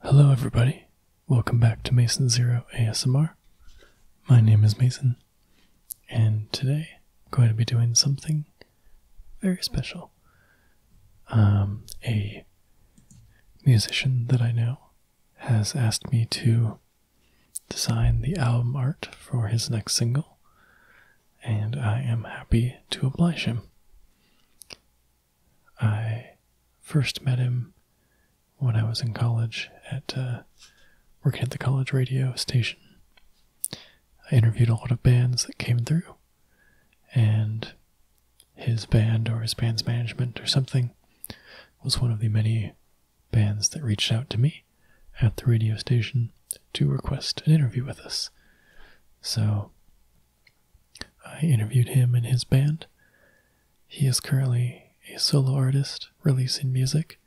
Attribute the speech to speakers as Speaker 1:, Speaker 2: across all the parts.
Speaker 1: Hello everybody, welcome back to Mason Zero ASMR. My name is Mason, and today I'm going to be doing something very special. A musician that I know has asked me to design the album art for his next single, and I am happy to oblige him. I first met him when I was in college at working at the college radio station. I interviewed a lot of bands that came through, and his band or his band's management or something was one of the many bands that reached out to me at the radio station to request an interview with us. So I interviewed him and his band. He is currently a solo artist releasing music.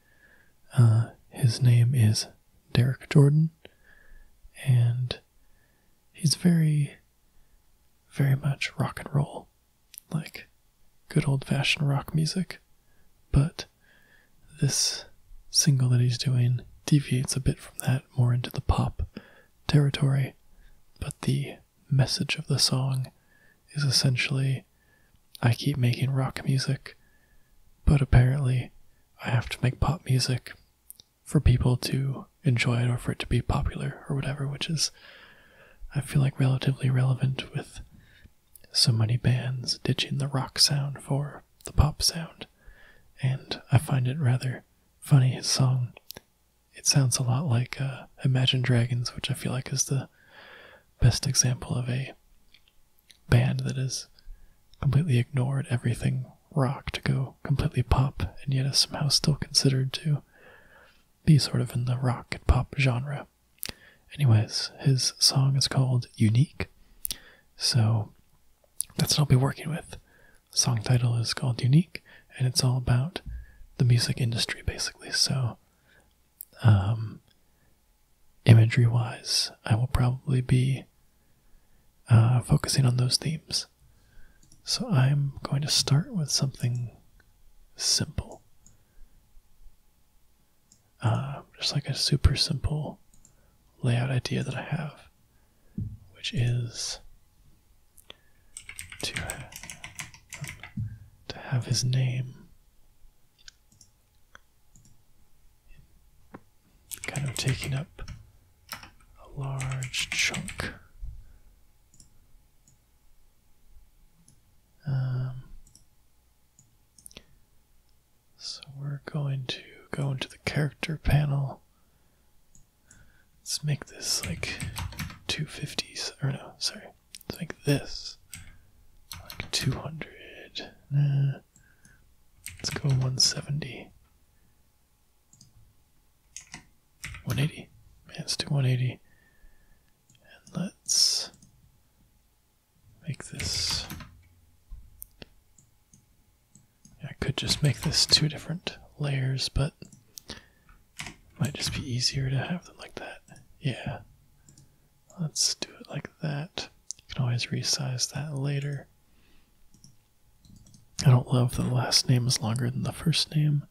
Speaker 1: His name is Derek Jordan, and he's very, very much rock and roll, like good old-fashioned rock music, but this single that he's doing deviates a bit from that, more into the pop territory, but the message of the song is essentially, I keep making rock music, but apparently I have to make pop music for people to enjoy it or for it to be popular or whatever, which is, I feel like, relatively relevant with so many bands ditching the rock sound for the pop sound. And I find it rather funny, his song. It sounds a lot like Imagine Dragons, which I feel like is the best example of a band that has completely ignored everything rock to go completely pop, and yet is somehow still considered to be sort of in the rock and pop genre. Anyways, his song is called Unique, so that's what I'll be working with. The song title is called Unique, and it's all about the music industry, basically. So, imagery-wise, I will probably be focusing on those themes. So I'm going to start with something simple. Just like a super simple layout idea that I have, which is to have his name kind of taking up a large chunk. So we're going to go into the character panel. Let's make this like 250s, or no, sorry, let's make this like 200. Let's go 170. 180. Man, let's do 180. And let's make this. I could just make this two different layers, but it might just be easier to have them like that. Yeah. Let's do it like that. You can always resize that later. I don't love that the last name is longer than the first name,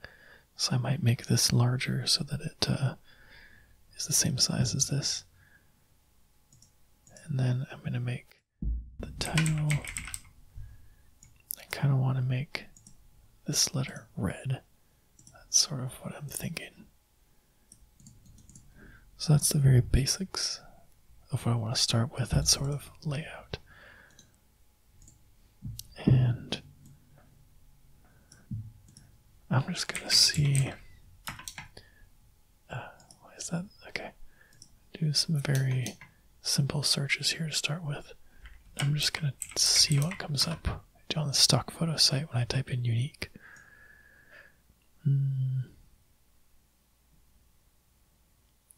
Speaker 1: so I might make this larger so that it is the same size as this. And then I'm going to make the title. I kind of want to make this letter red. That's sort of what I'm thinking. So that's the very basics of what I want to start with, that sort of layout. And I'm just going to see, why is that? Okay. Do some very simple searches here to start with. I'm just going to see what comes up on the stock photo site when I type in unique.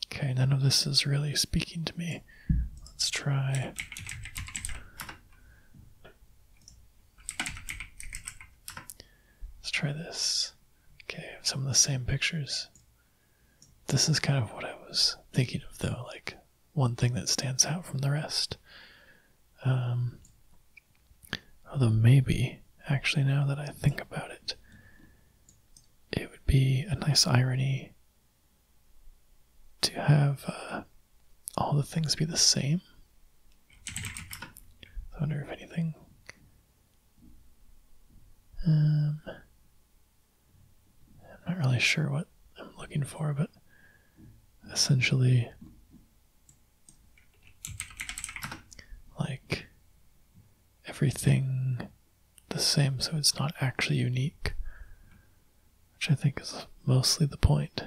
Speaker 1: Okay, none of this is really speaking to me. Let's try. Let's try this. Okay, I have some of the same pictures. This is kind of what I was thinking of, though, like one thing that stands out from the rest. Although maybe, actually now that I think about it, it would be a nice irony to have all the things be the same. I wonder if anything. I'm not really sure what I'm looking for, but essentially, like everything the same, so it's not actually unique, which I think is mostly the point.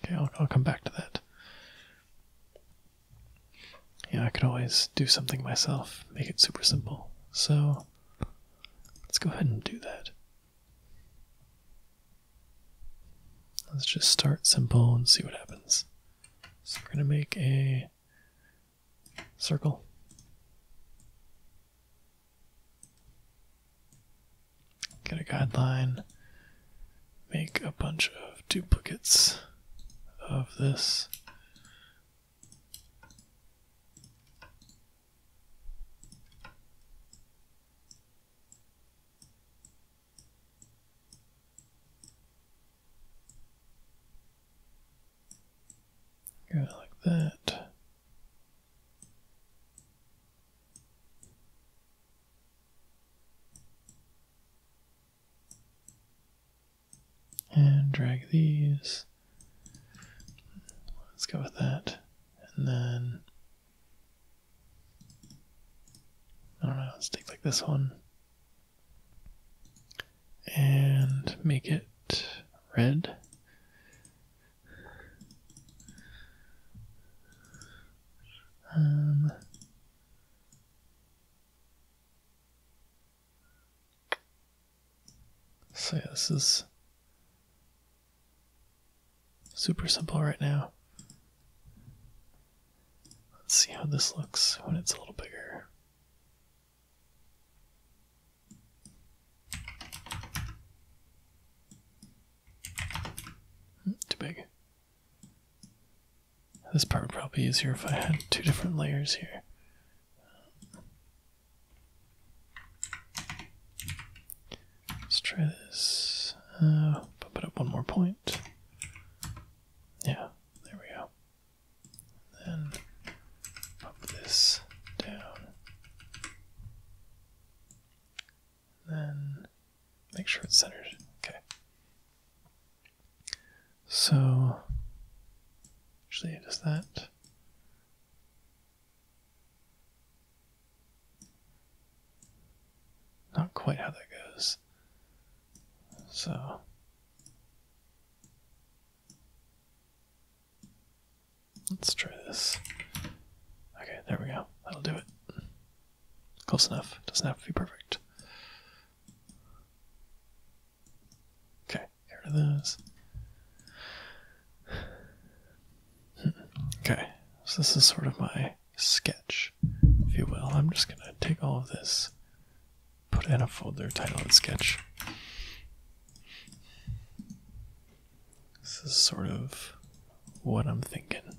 Speaker 1: Okay, I'll come back to that. Yeah, I could always do something myself, make it super simple. So let's go ahead and do that. Let's just start simple and see what happens. So we're going to make a circle. Get a guideline. Make a bunch of duplicates of this. Go like that. And drag these. Let's go with that. And then, I don't know, let's take like this one. And make it red. So yeah, this is super simple right now. Let's see how this looks when it's a little bigger. Too big. This part would probably be easier if I had two different layers here. Let's try this. Put up one more point. Yeah, there we go. Then pop this down. Then make sure it's centered. Okay. So actually, does that? Not quite how that goes. So let's try this. Okay, there we go. That'll do it. Close enough. Doesn't have to be perfect. Okay, get rid of those. Okay, so this is sort of my sketch, if you will. I'm just gonna take all of this, put it in a folder, title it sketch. This is sort of what I'm thinking.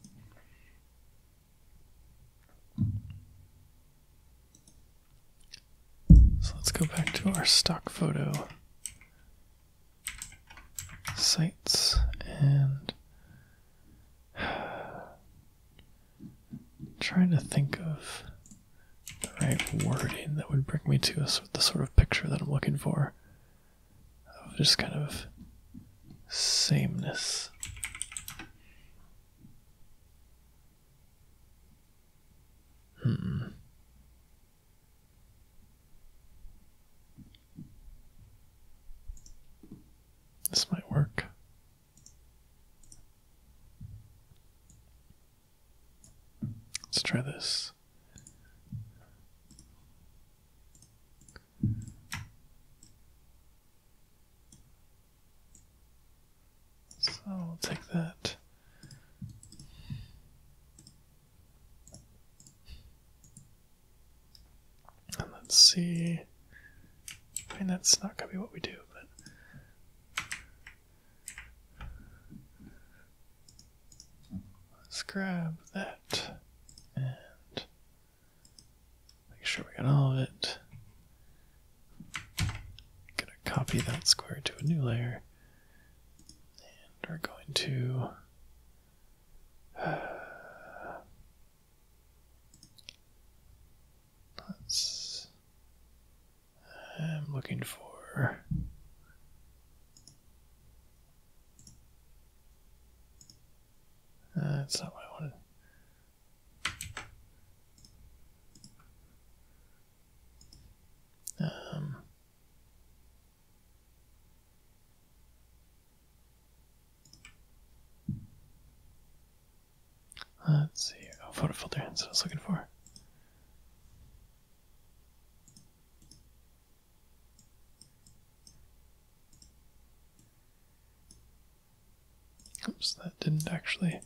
Speaker 1: So let's go back to our stock photo sites and trying to think of the right wording that would bring me to the sort of picture that I'm looking for, of just kind of sameness. This might work. Let's try this. So I'll take that. And let's see. I mean, that's not going to be what we do, but let's grab that and square to a new layer. And we're going to I'm looking for that's not what I wanted. Let's see. Oh, photo filter. That's what I was looking for. Oops, that didn't actually.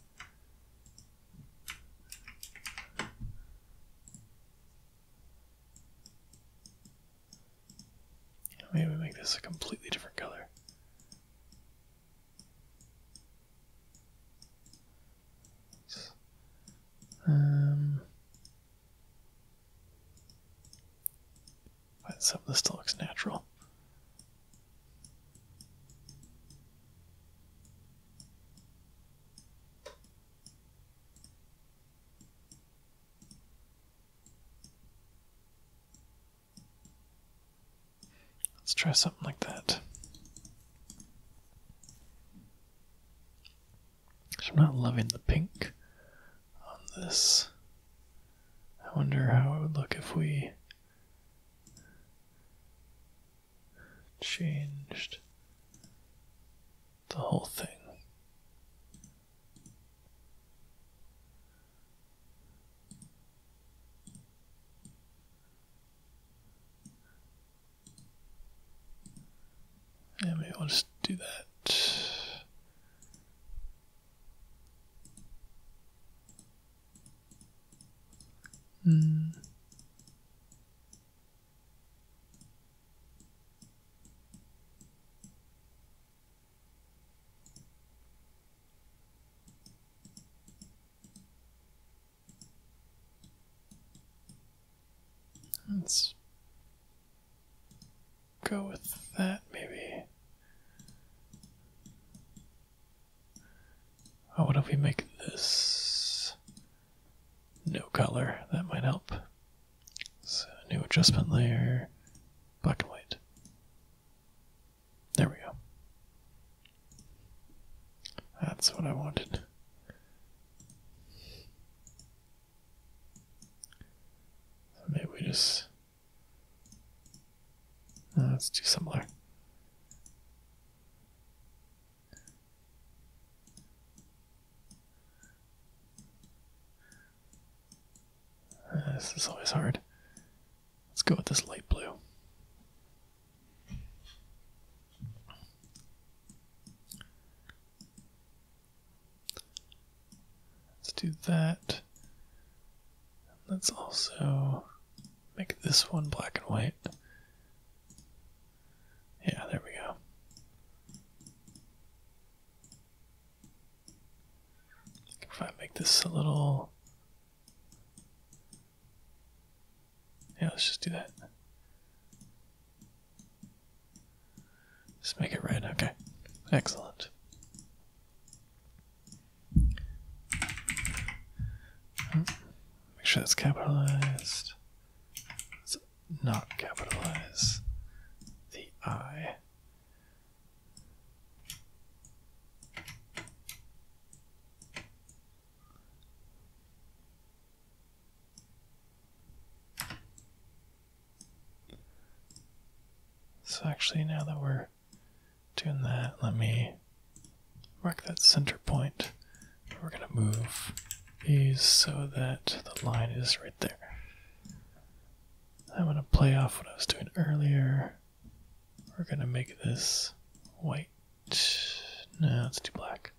Speaker 1: Maybe we make this a completely different color. Find something that still looks natural. Let's try something like that. I'm not loving the pink on this. I wonder how it would look if we changed the whole thing. Yeah, maybe I'll just do that. Let's go with that, maybe. Oh, what if we make this no color? That might help. So, new adjustment layer, black and white. There we go. That's what I wanted. Maybe we just... that's too similar. This is always hard. Let's go with this light blue. Let's do that. Let's also make this one black and white. Yeah, there we go. If I make this a little... yeah, let's just do that. Just make it red. Okay. Excellent. Make sure that's capitalized. Let's not capitalize the I. So actually, now that we're doing that, let me mark that center point. We're going to move these so that the line is right there. I'm going to play off what I was doing earlier. We're going to make this white. No, it's too black.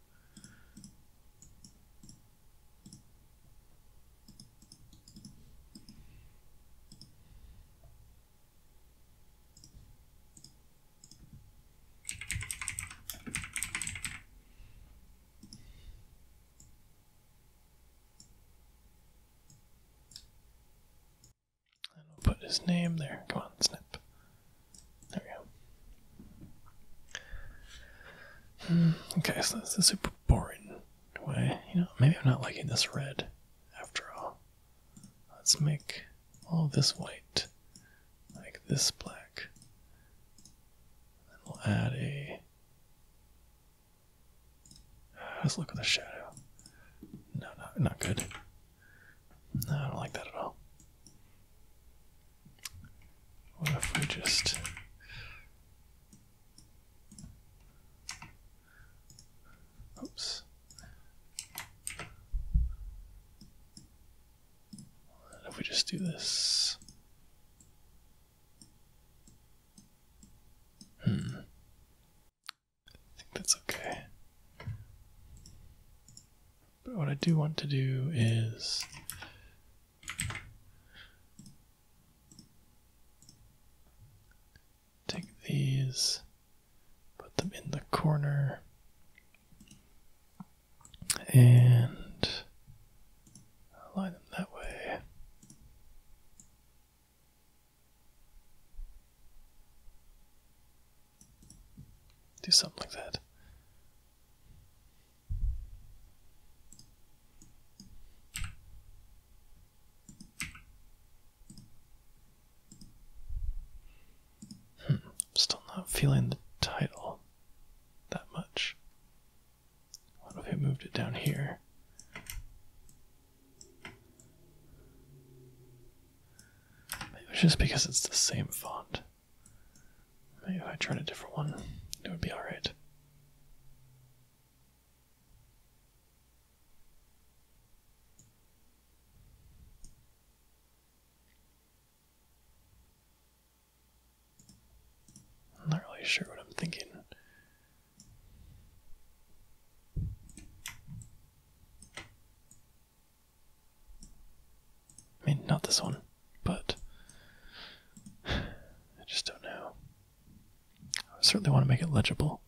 Speaker 1: Put his name there. Come on, snip. There we go. Okay, so that's a super boring way. You know, maybe I'm not liking this red after all. Let's make all this white, like this black. Then we'll add a. Let's look at the shadow. No, not good. No, I don't like that at all. What if we just. Oops. What if we just do this? I think that's okay. But what I do want to do is take these, put them in the corner, and align them that way. Do something like that. Still not feeling the title that much. What if I moved it down here? Maybe it's just because it's the same font. Maybe if I tried a different one, it would be alright. I'm not really sure what I'm thinking. I mean, not this one, but I just don't know. I certainly want to make it legible.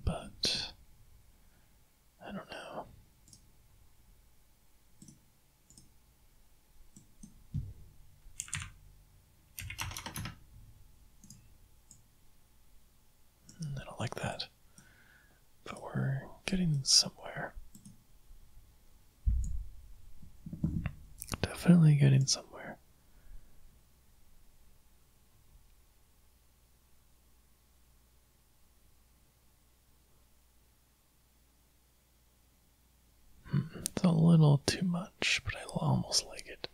Speaker 1: But I don't know. I don't like that. But we're getting somewhere. Definitely getting somewhere. It's a little too much, but I almost like it.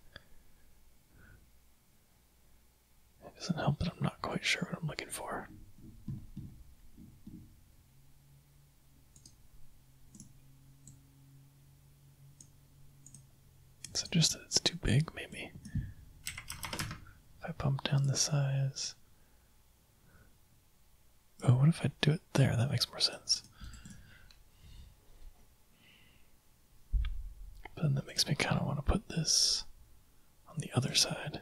Speaker 1: It doesn't help that I'm not quite sure what I'm looking for. Is it just that it's too big, maybe? If I bump down the size. Oh, what if I do it there? That makes more sense. But then that makes me kind of want to put this on the other side.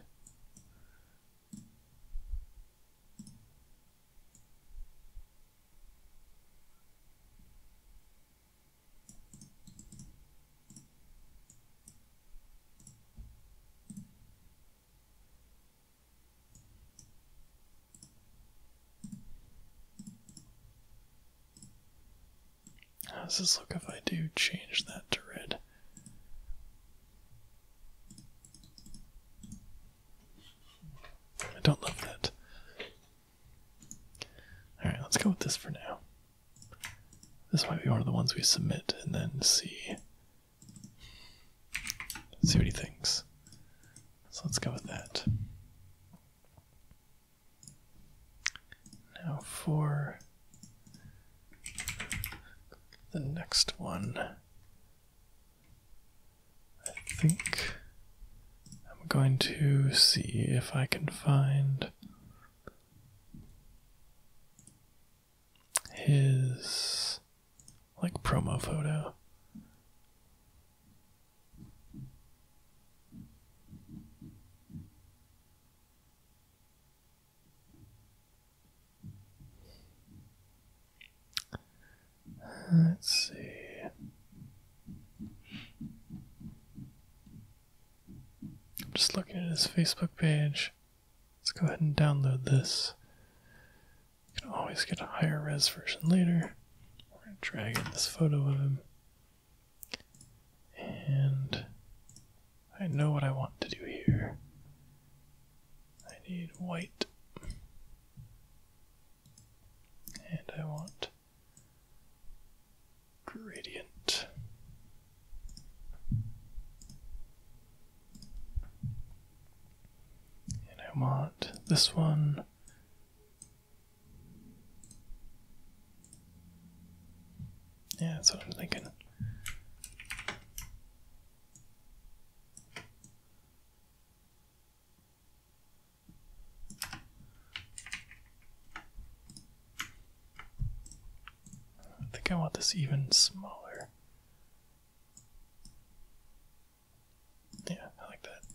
Speaker 1: How does this look if I do change that to red? I don't love that. Alright, let's go with this for now. This might be one of the ones we submit and then see what he thinks. So let's go with that. Now for the next one, I think I'm going to see if I can find his like promo photo. Let's see. I'm just looking at his Facebook page. Let's go ahead and download this. You can always always get a higher res version later. We're going to drag in this photo of him. And I know what I want to do here. I need white. And I want gradient. And I want this one. Yeah, that's what I'm thinking. I think I want this even smaller. Yeah, I like that.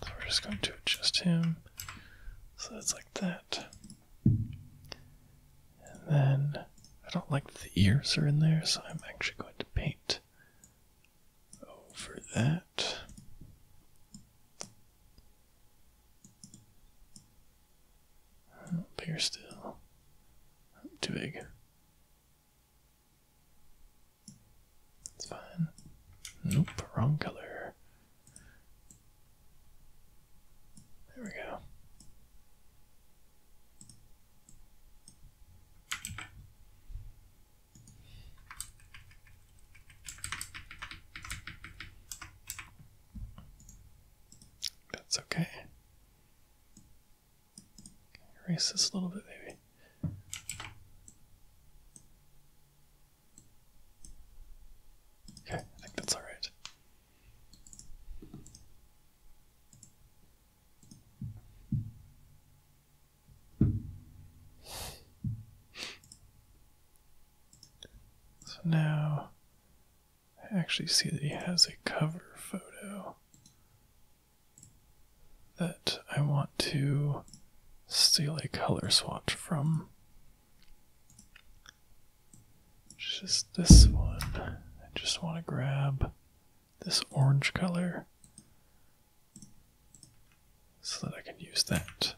Speaker 1: So we're just going to adjust him. So that's like that. And then I don't like the ears are in there, so I'm actually going to paint over that. Bigger still. Too big. That's fine. Nope, wrong color. There we go. That's okay. Erase this a little bit, maybe. Okay, I think that's all right. So now I actually see that he has a cover photo that I want to steal a color swatch from. Just this one. I just want to grab this orange color so that I can use that.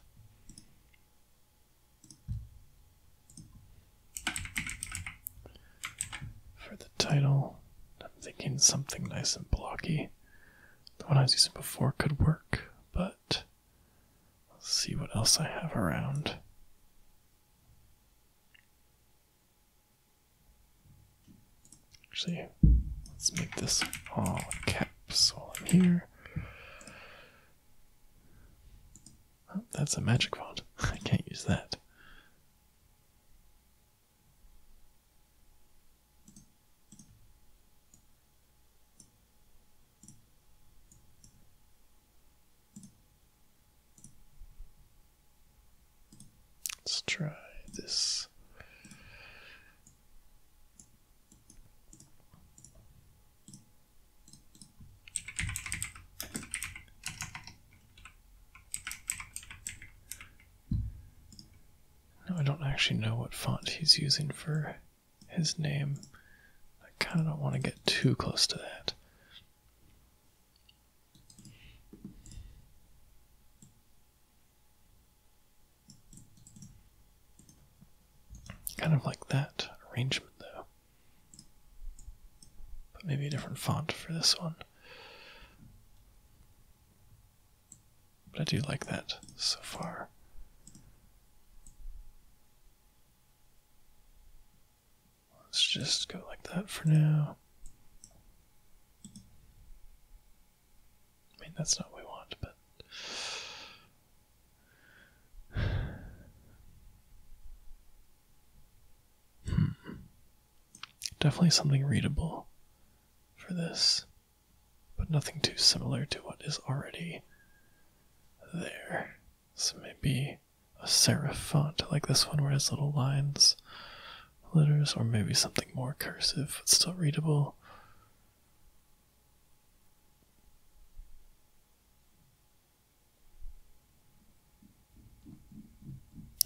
Speaker 1: For the title, I'm thinking something nice and blocky. The one I was using before could work, but let's see what else I have around. Actually, let's make this all caps while I'm here. Oh, that's a magic font. I can't use that. Let's try this. No, I don't actually know what font he's using for his name. I kind of don't want to get too close to that. Kind of like that arrangement though. But maybe a different font for this one. But I do like that so far. Let's just go like that for now. I mean, that's not what we want, but definitely something readable for this, but nothing too similar to what is already there. So maybe a serif font like this one where it has little lines, letters, or maybe something more cursive but still readable.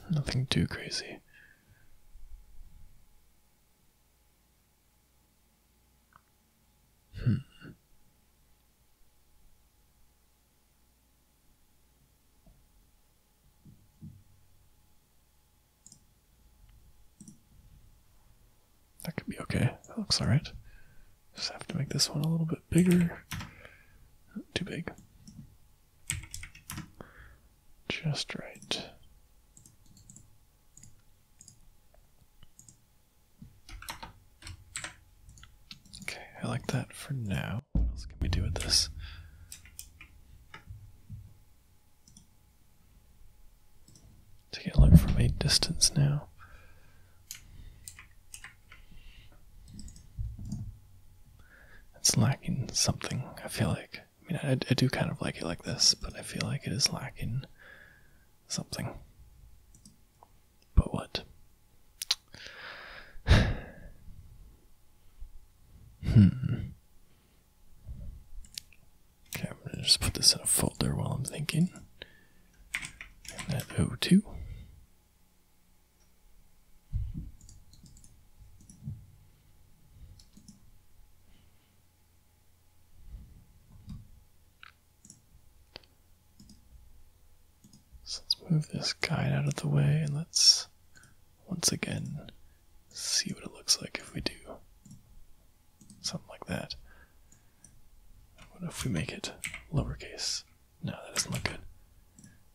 Speaker 1: Nothing too crazy. That could be okay. That looks alright. Just have to make this one a little bit bigger. Not too big. Just right. Okay, I like that for now. What else can we do with this? Take a look from a distance now. It's lacking something, I feel like. I mean, I do kind of like it like this, but I feel like it is lacking something. But what? Okay, I'm gonna just put this in a folder while I'm thinking. And that O2. So let's move this guide out of the way and let's once again see what it looks like if we do something like that. What if we make it lowercase? No, that doesn't look good.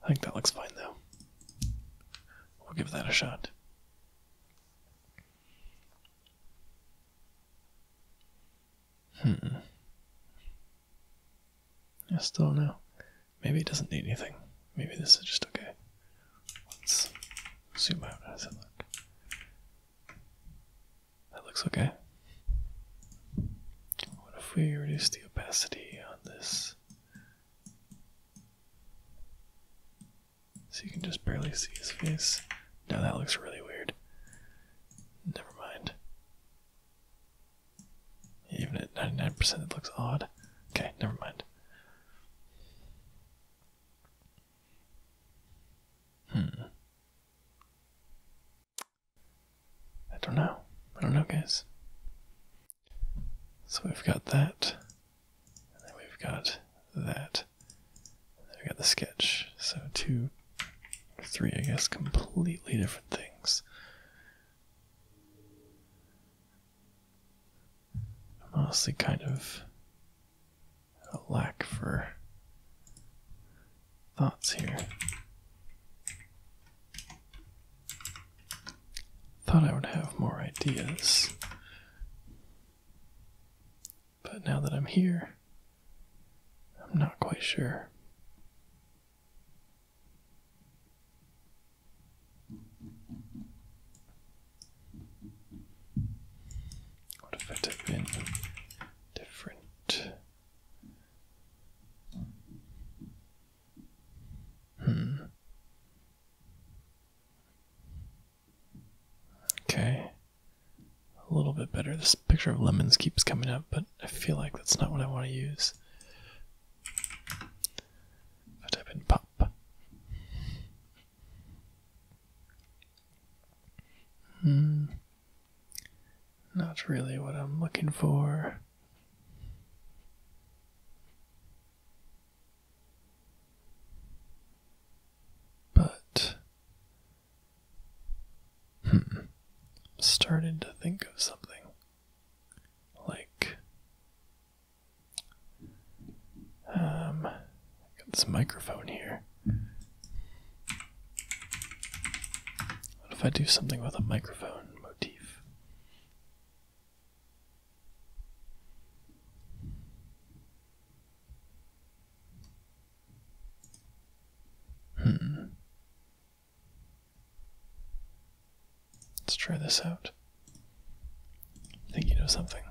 Speaker 1: I think that looks fine though. We'll give that a shot. I still don't know. Maybe it doesn't need anything. Maybe this is just okay. Let's zoom out. How does that look? That looks okay. What if we reduce the opacity on this? So you can just barely see his face. No, that looks really weird. Never mind. Even at 99% it looks odd. Okay, never mind. I don't know, guys. So we've got that, and then we've got that, and then we've got the sketch. So 2, 3, I guess, completely different things. I'm honestly kind of at a lack for thoughts here. Thought I would have more ideas, but now that I'm here, I'm not quite sure. What if I type in different? Okay. A little bit better. This picture of lemons keeps coming up, but I feel like that's not what I want to use. If I type in pop. Not really what I'm looking for. But I'm starting to think of something. Like got this microphone here. What if I do something with a microphone motif? Let's try this out. I think you know something.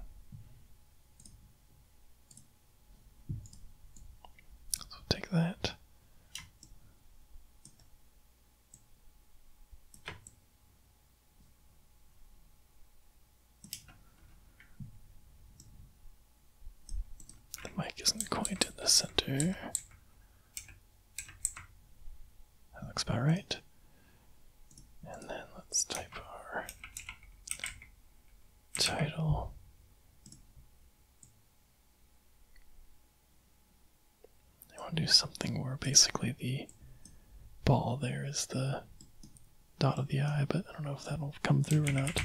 Speaker 1: So take that. The mic isn't quite in the center. That looks about right. And then let's type our title. I want to do something where basically the ball there is the dot of the eye, but I don't know if that'll come through or not.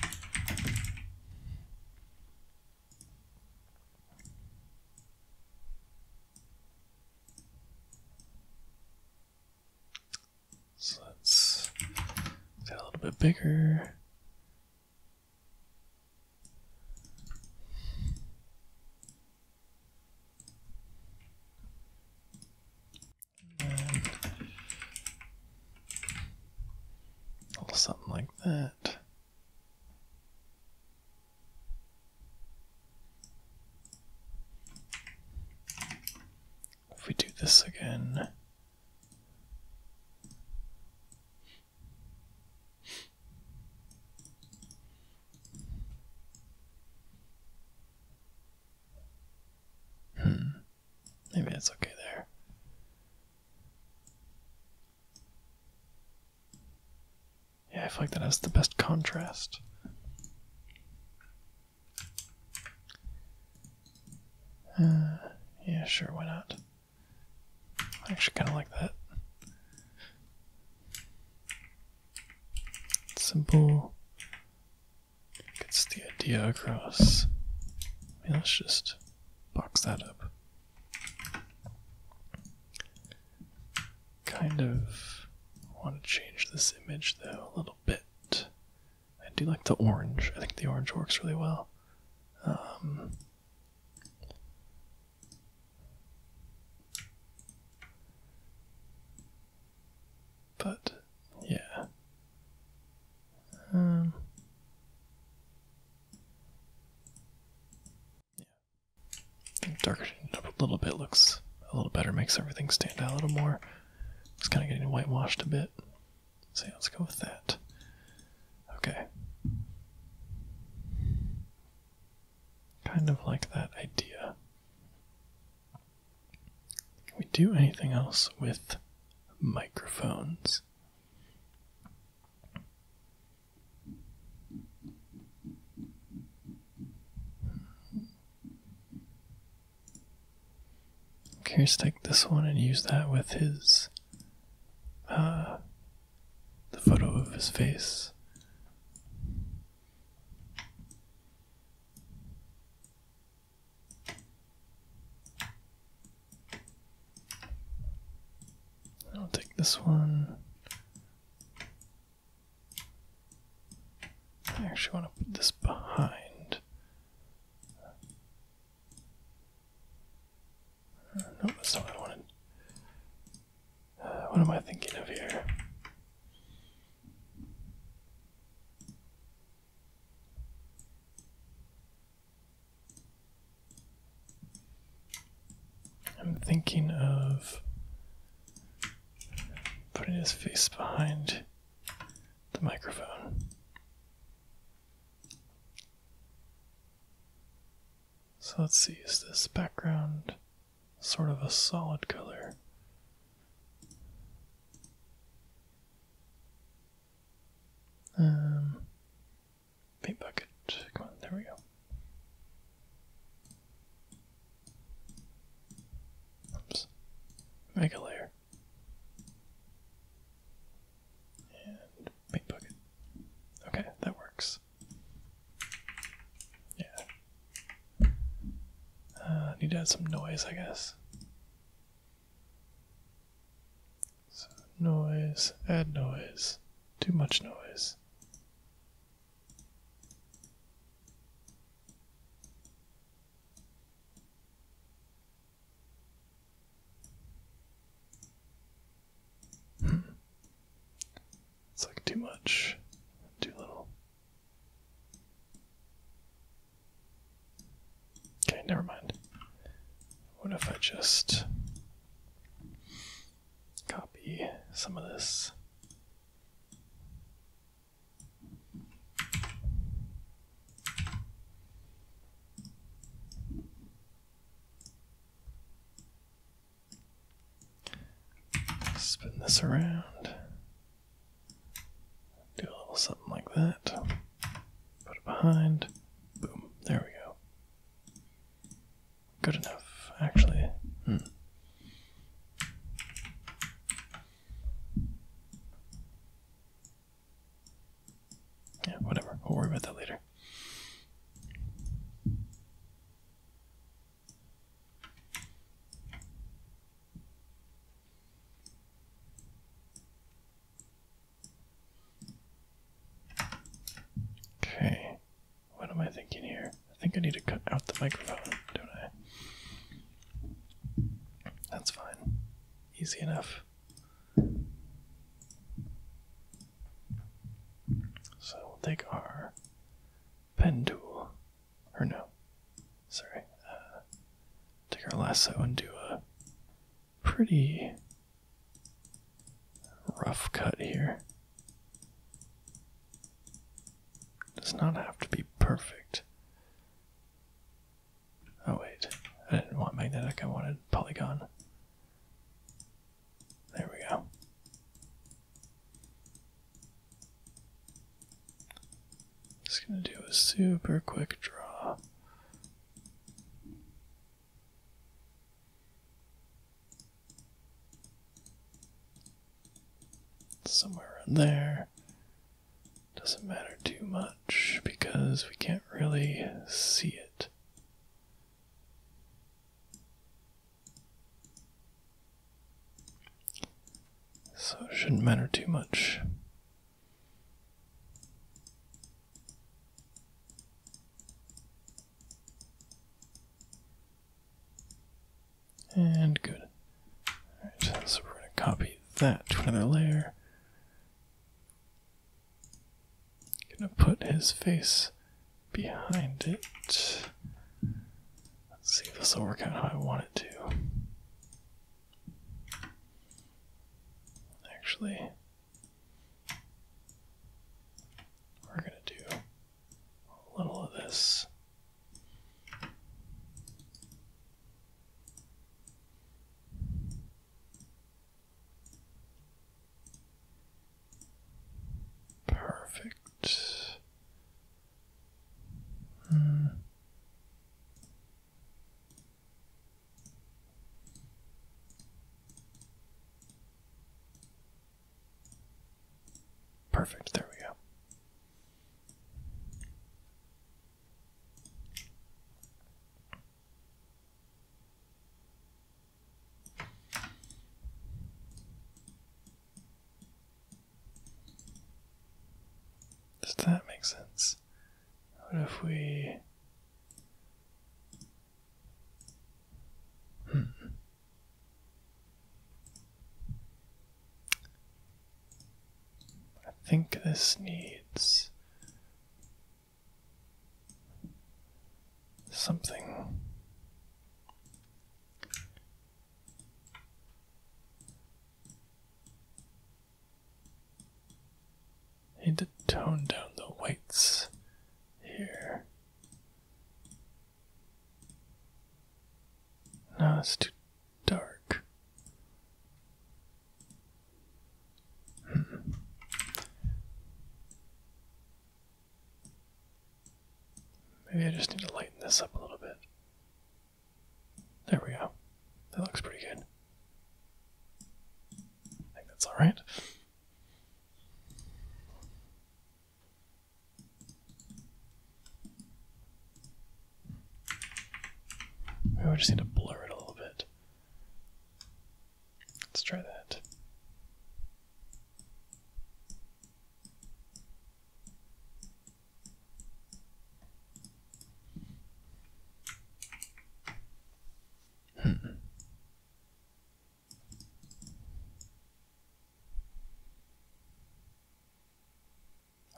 Speaker 1: little bit bigger. And a little something like that. If we do this again, maybe it's okay there. Yeah, I feel like that has the best contrast. Yeah, sure, why not? I actually kind of like that. Simple. Gets the idea across. Let's just box that up. Kind of want to change this image though a little bit. I do like the orange. I think the orange works really well. But yeah. I think darkening it up a little bit looks a little better, makes everything stand out a little more. It's kind of getting whitewashed a bit. So yeah, let's go with that. Okay. Kind of like that idea. Can we do anything else with microphones? I'm curious to take this one and use that with his the photo of his face. I'll take this one. I actually want to put this behind. Nope, that's not what I wanted. What am I thinking of here? I'm thinking of putting his face behind the microphone. So let's see, is this background sort of a solid color? Paint bucket, come on, there we go. Oops, make a layer. And paint bucket. Okay, that works. Yeah. Need to add some noise, I guess. So noise, add noise, too much noise. It's like too much, too little. Okay, never mind. What if I just copy some of this? Spin this around. Do a little something like that. Put it behind. Boom. There we go. Good enough, actually. Yeah, whatever. We'll worry about that later. I need to cut out the microphone, don't I? That's fine. Easy enough. So we'll take our pen tool, or no, sorry, take our lasso and do a pretty rough cut here. Does not have to be perfect. Oh wait, I didn't want magnetic, I wanted polygon. There we go. Just gonna do a super quick draw. Somewhere around there. Doesn't matter too much because we can't really see it. So it shouldn't matter too much. And good. Alright, so we're going to copy that to another layer. Gonna put his face behind it. Let's see if this will work out how I want it to. Actually, we're gonna do a little of this. Perfect. Perfect, there we go. Does that make sense? What if we... I think this needs something. I need to tone down the whites here. No, it's too dark. Maybe I just need to lighten this up a little bit. There we go. That looks pretty good. I think that's alright. Maybe we just need to blur it a little bit. Let's try that.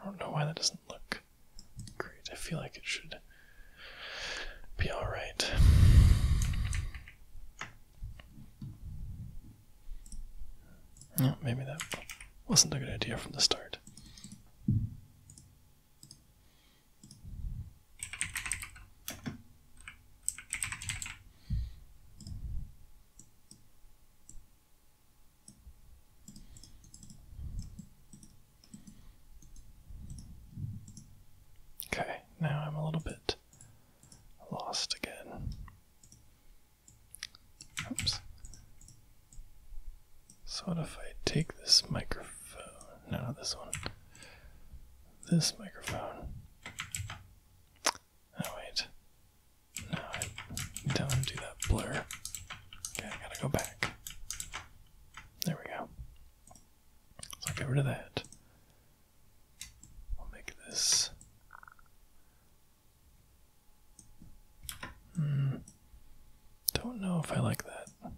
Speaker 1: I don't know why that doesn't look great. I feel like it should be alright. No, maybe that wasn't a good idea from the start. Okay, now I'm a little bit lost again. Oops. So what if I take this microphone? No, not this one. This microphone. Oh wait. No, I don't undo that blur. Okay, I gotta go back. There we go. So I'll get rid of that. I'll make this if I like that. I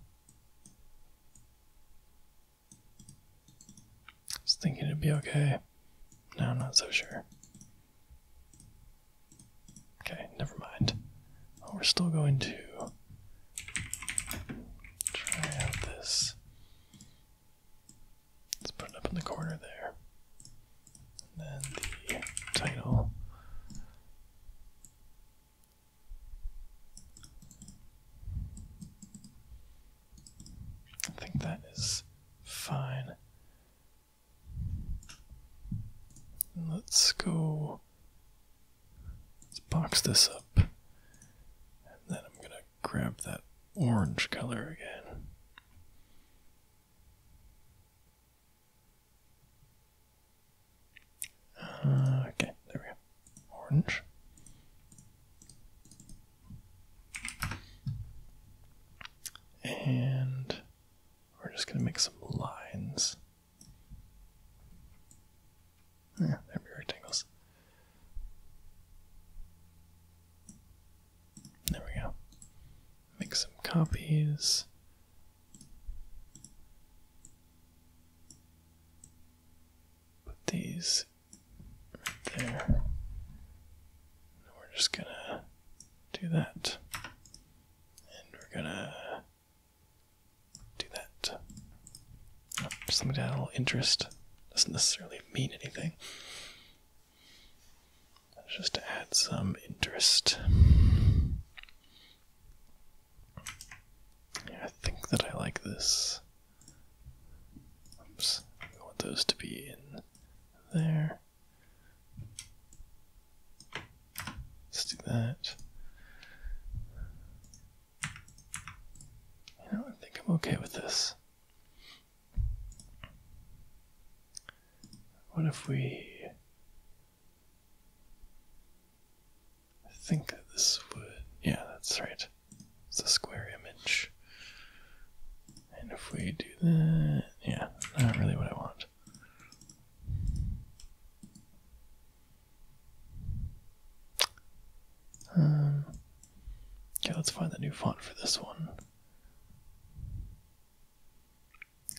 Speaker 1: was thinking it'd be okay. No, I'm not so sure. Okay, never mind. Well, we're still going to try out this. Let's put it up in the corner there. And then the title. I think that is fine. Let's go. Let's box this up. And then I'm going to grab that orange color again. Okay, there we go. Orange. And we're just going to make some lines. Yeah, there we go, rectangles. There we go. Make some copies. Put these right there. And we're just gonna do that. And we're gonna do that. Oh, just something to add a little interest. Doesn't necessarily mean anything. Just to add some interest. Yeah, I think that I like this. Oops, I want those to be in there. Let's do that. You know, I think I'm okay with this. What if we... I think that this would... Yeah, that's right. It's a square image. And if we do that... Yeah, not really what I want. Okay, let's find the new font for this one.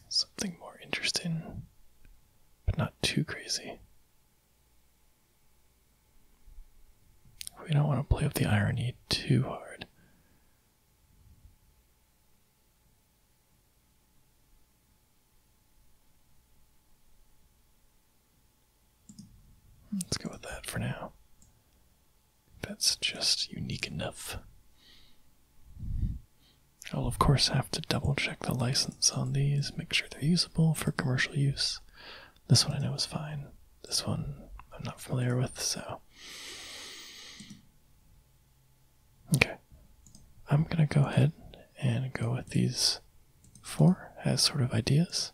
Speaker 1: Something more interesting, but not too crazy. We don't want to play with the irony too hard. Let's go with that for now. That's just unique enough. I'll of course have to double check the license on these, make sure they're usable for commercial use. This one I know is fine. This one I'm not familiar with, so... Okay. I'm gonna go ahead and go with these 4 as sort of ideas.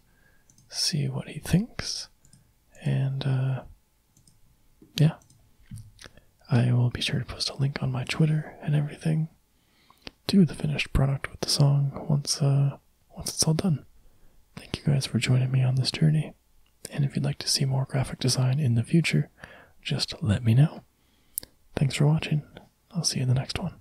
Speaker 1: See what he thinks. And, yeah. I will be sure to post a link on my Twitter and everything to the finished product with the song once it's all done. Thank you guys for joining me on this journey. And if you'd like to see more graphic design in the future, just let me know. Thanks for watching. I'll see you in the next one.